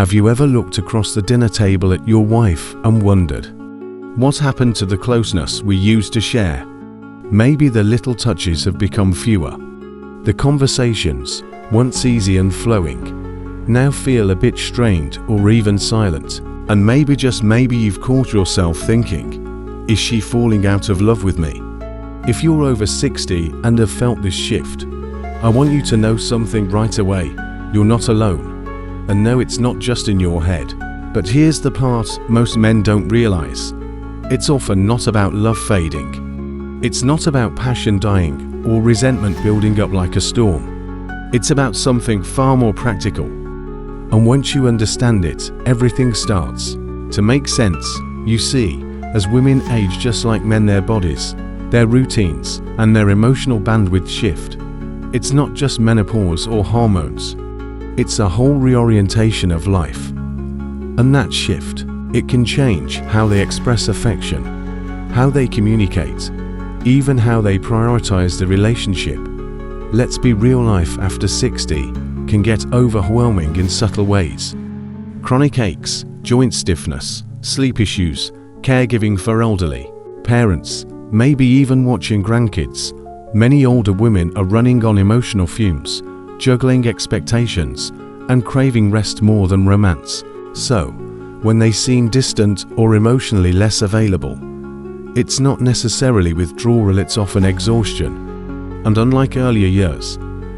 Have you ever looked across the dinner table at your wife and wondered, what happened to the closeness we used to share? Maybe the little touches have become fewer. The conversations, once easy and flowing, now feel a bit strained or even silent. And maybe, just maybe, you've caught yourself thinking, is she falling out of love with me? If you're over 60 and have felt this shift, I want you to know something right away. You're not alone. And no, it's not just in your head. But here's the part most men don't realize. It's often not about love fading. It's not about passion dying or resentment building up like a storm. It's about something far more practical. And once you understand it, everything starts to make sense. You see, as women age just like men, their bodies, their routines, and their emotional bandwidth shift. It's not just menopause or hormones. It's a whole reorientation of life. And that shift, it can change how they express affection, how they communicate, even how they prioritize the relationship. Let's be real, life after 60 can get overwhelming in subtle ways. Chronic aches, joint stiffness, sleep issues, caregiving for elderly parents, maybe even watching grandkids. Many older women are running on emotional fumes, juggling expectations, and craving rest more than romance. So, when they seem distant or emotionally less available, it's not necessarily withdrawal, it's often exhaustion. And unlike earlier years,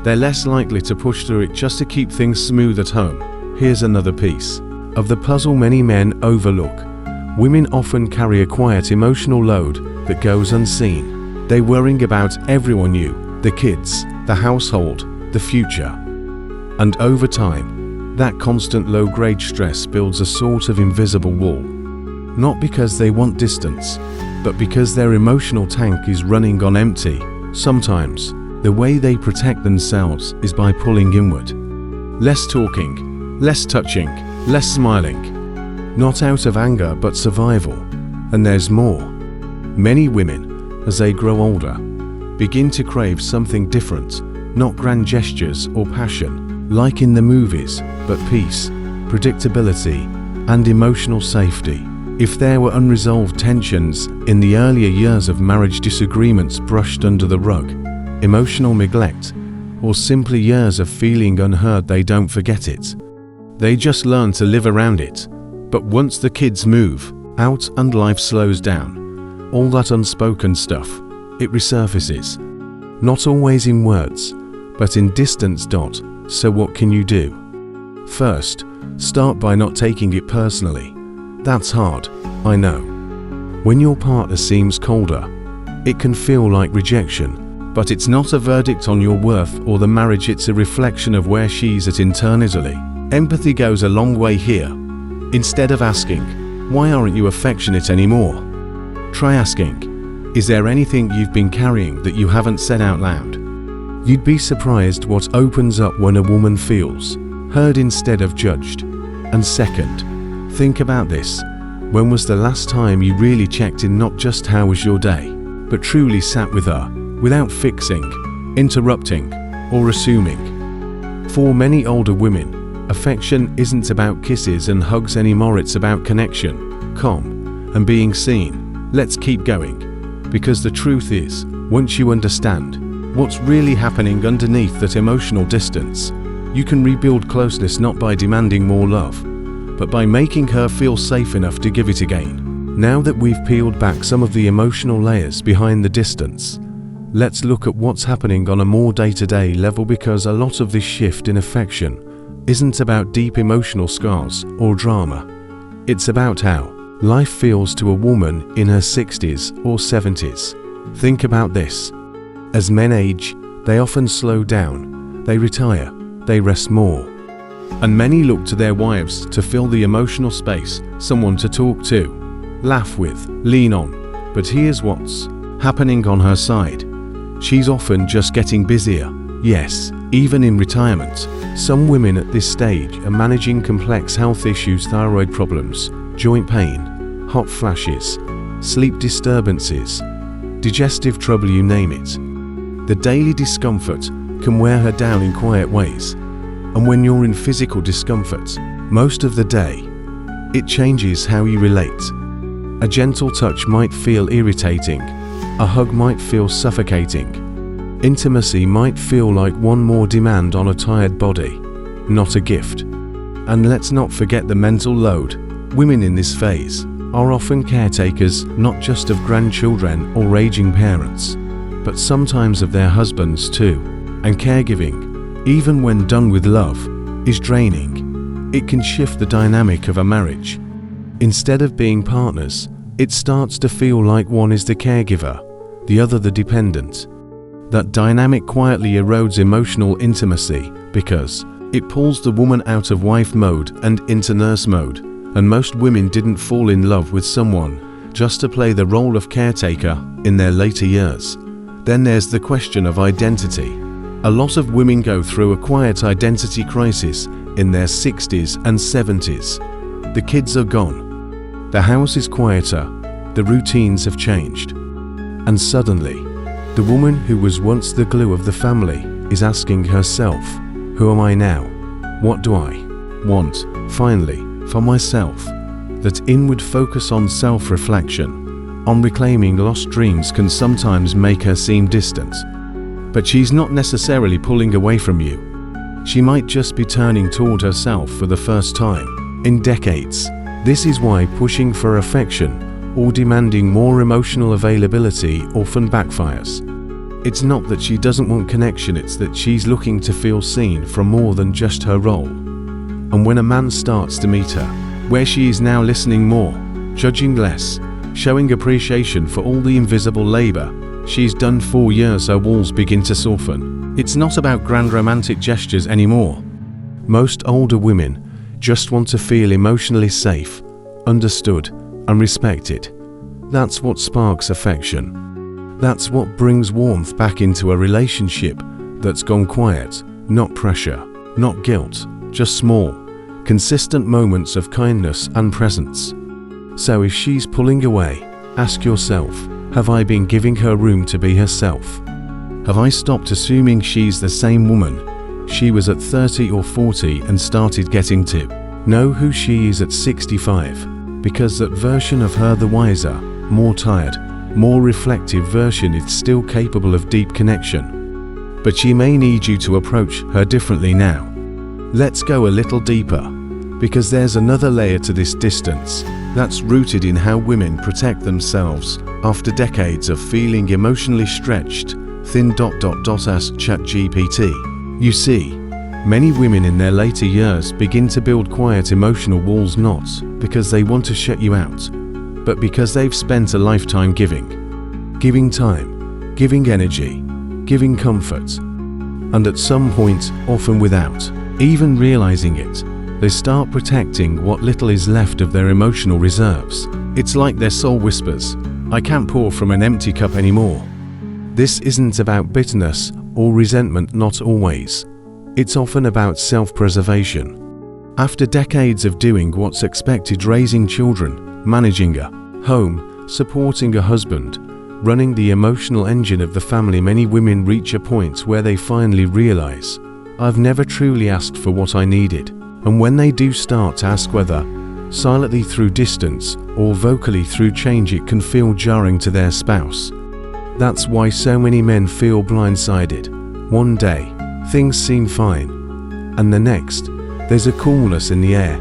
they're less likely to push through it just to keep things smooth at home. Here's another piece of the puzzle many men overlook. Women often carry a quiet emotional load that goes unseen. They're worrying about everyone new, the kids, the household, the future. And over time, that constant low-grade stress builds a sort of invisible wall. Not because they want distance, but because their emotional tank is running on empty. Sometimes, the way they protect themselves is by pulling inward. Less talking, less touching, less smiling. Not out of anger, but survival. And there's more. Many women, as they grow older, begin to crave something different. Not grand gestures or passion, like in the movies, but peace, predictability, and emotional safety. If there were unresolved tensions in the earlier years of marriage, disagreements brushed under the rug, emotional neglect, or simply years of feeling unheard, they don't forget it. They just learn to live around it. But once the kids move out and life slows down, all that unspoken stuff, it resurfaces. Not always in words, but in distance. So what can you do? First, start by not taking it personally. That's hard, I know. When your partner seems colder, it can feel like rejection, but it's not a verdict on your worth or the marriage, it's a reflection of where she's at internally. Empathy goes a long way here. Instead of asking, why aren't you affectionate anymore? Try asking, is there anything you've been carrying that you haven't said out loud? You'd be surprised what opens up when a woman feels heard instead of judged. And second, think about this. When was the last time you really checked in, not just how was your day, but truly sat with her, without fixing, interrupting, or assuming? For many older women, affection isn't about kisses and hugs anymore, it's about connection, calm, and being seen. Let's keep going, because the truth is, once you understand what's really happening underneath that emotional distance, you can rebuild closeness not by demanding more love, but by making her feel safe enough to give it again. Now that we've peeled back some of the emotional layers behind the distance, let's look at what's happening on a more day-to-day level, because a lot of this shift in affection isn't about deep emotional scars or drama. It's about how life feels to a woman in her 60s or 70s. Think about this. As men age, they often slow down, they retire, they rest more. And many look to their wives to fill the emotional space, someone to talk to, laugh with, lean on. But here's what's happening on her side. She's often just getting busier. Yes, even in retirement. Some women at this stage are managing complex health issues, thyroid problems, joint pain, hot flashes, sleep disturbances, digestive trouble, you name it. The daily discomfort can wear her down in quiet ways. And when you're in physical discomfort, Most of the day, it changes how you relate. A gentle touch might feel irritating. A hug might feel suffocating. Intimacy might feel like one more demand on a tired body, not a gift. And let's not forget the mental load. Women in this phase are often caretakers not just of grandchildren or aging parents, but sometimes of their husbands too. And caregiving, even when done with love, is draining. It can shift the dynamic of a marriage. Instead of being partners, it starts to feel like one is the caregiver, the other the dependent. That dynamic quietly erodes emotional intimacy because it pulls the woman out of wife mode and into nurse mode. And most women didn't fall in love with someone just to play the role of caretaker in their later years. Then there's the question of identity. A lot of women go through a quiet identity crisis in their 60s and 70s. The kids are gone. The house is quieter. The routines have changed. And suddenly, the woman who was once the glue of the family is asking herself, who am I now? What do I want, finally, for myself? That inward focus on self-reflection, on reclaiming lost dreams can sometimes make her seem distant. But she's not necessarily pulling away from you. She might just be turning toward herself for the first time in decades. This is why pushing for affection or demanding more emotional availability often backfires. It's not that she doesn't want connection, it's that she's looking to feel seen from more than just her role. And when a man starts to meet her, where she is now listening more, judging less, showing appreciation for all the invisible labor she's done for years, her walls begin to soften. It's not about grand romantic gestures anymore. Most older women just want to feel emotionally safe, understood, and respected. That's what sparks affection. That's what brings warmth back into a relationship that's gone quiet. Not pressure, not guilt, just small, consistent moments of kindness and presence. So if she's pulling away, ask yourself, have I been giving her room to be herself? Have I stopped assuming she's the same woman she was at 30 or 40 and started getting to know who she is at 65? Because that version of her, the wiser, more tired, more reflective version, is still capable of deep connection. But she may need you to approach her differently now. Let's go a little deeper, because there's another layer to this distance that's rooted in how women protect themselves after decades of feeling emotionally stretched thin. Ask ChatGPT. You see, many women in their later years begin to build quiet emotional walls, not because they want to shut you out, but because they've spent a lifetime giving time, giving energy, giving comfort. And at some point, often without even realizing it, they start protecting what little is left of their emotional reserves. It's like their soul whispers, I can't pour from an empty cup anymore. This isn't about bitterness or resentment, not always. It's often about self-preservation. After decades of doing what's expected, raising children, managing a home, supporting a husband, running the emotional engine of the family, many women reach a point where they finally realize, I've never truly asked for what I needed. And when they do start to ask, whether silently through distance or vocally through change, it can feel jarring to their spouse. That's why so many men feel blindsided. One day, things seem fine, and the next, there's a coolness in the air.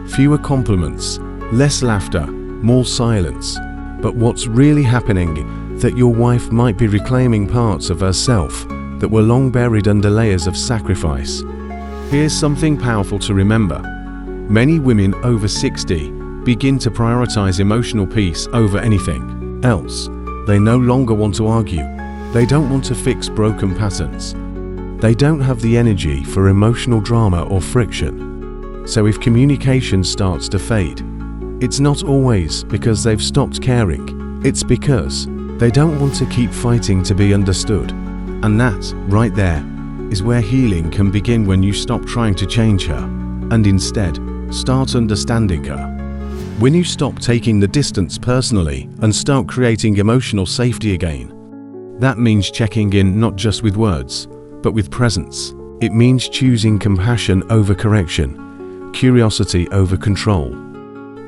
Fewer compliments, less laughter, more silence. But what's really happening, that your wife might be reclaiming parts of herself that were long buried under layers of sacrifice. Here's something powerful to remember. Many women over 60 begin to prioritize emotional peace over anything else. They no longer want to argue. They don't want to fix broken patterns. They don't have the energy for emotional drama or friction. So if communication starts to fade, it's not always because they've stopped caring. It's because they don't want to keep fighting to be understood. And that, right there, is where healing can begin, when you stop trying to change her and instead start understanding her. When you stop taking the distance personally and start creating emotional safety again. That means checking in not just with words, but with presence. It means choosing compassion over correction, curiosity over control.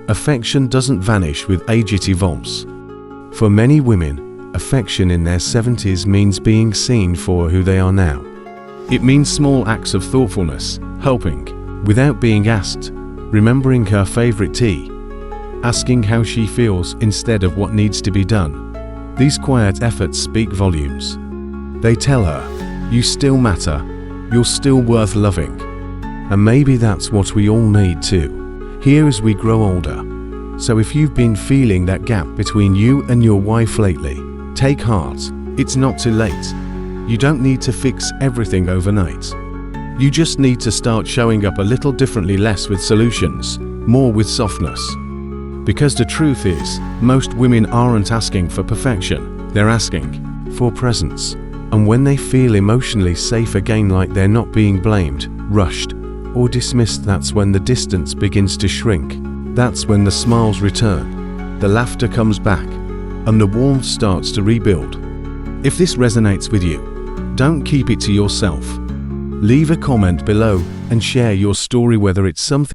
Affection doesn't vanish with age, it evolves. For many women, affection in their 70s means being seen for who they are now. It means small acts of thoughtfulness, helping, without being asked, remembering her favorite tea, asking how she feels instead of what needs to be done. These quiet efforts speak volumes. They tell her, you still matter, you're still worth loving. And maybe that's what we all need too, here as we grow older. So if you've been feeling that gap between you and your wife lately, take heart, it's not too late. You don't need to fix everything overnight. You just need to start showing up a little differently, less with solutions, more with softness. Because the truth is, most women aren't asking for perfection, they're asking for presence. And when they feel emotionally safe again, like they're not being blamed, rushed, or dismissed, that's when the distance begins to shrink. That's when the smiles return, the laughter comes back, and the warmth starts to rebuild. If this resonates with you, don't keep it to yourself. Leave a comment below and share your story, whether it's something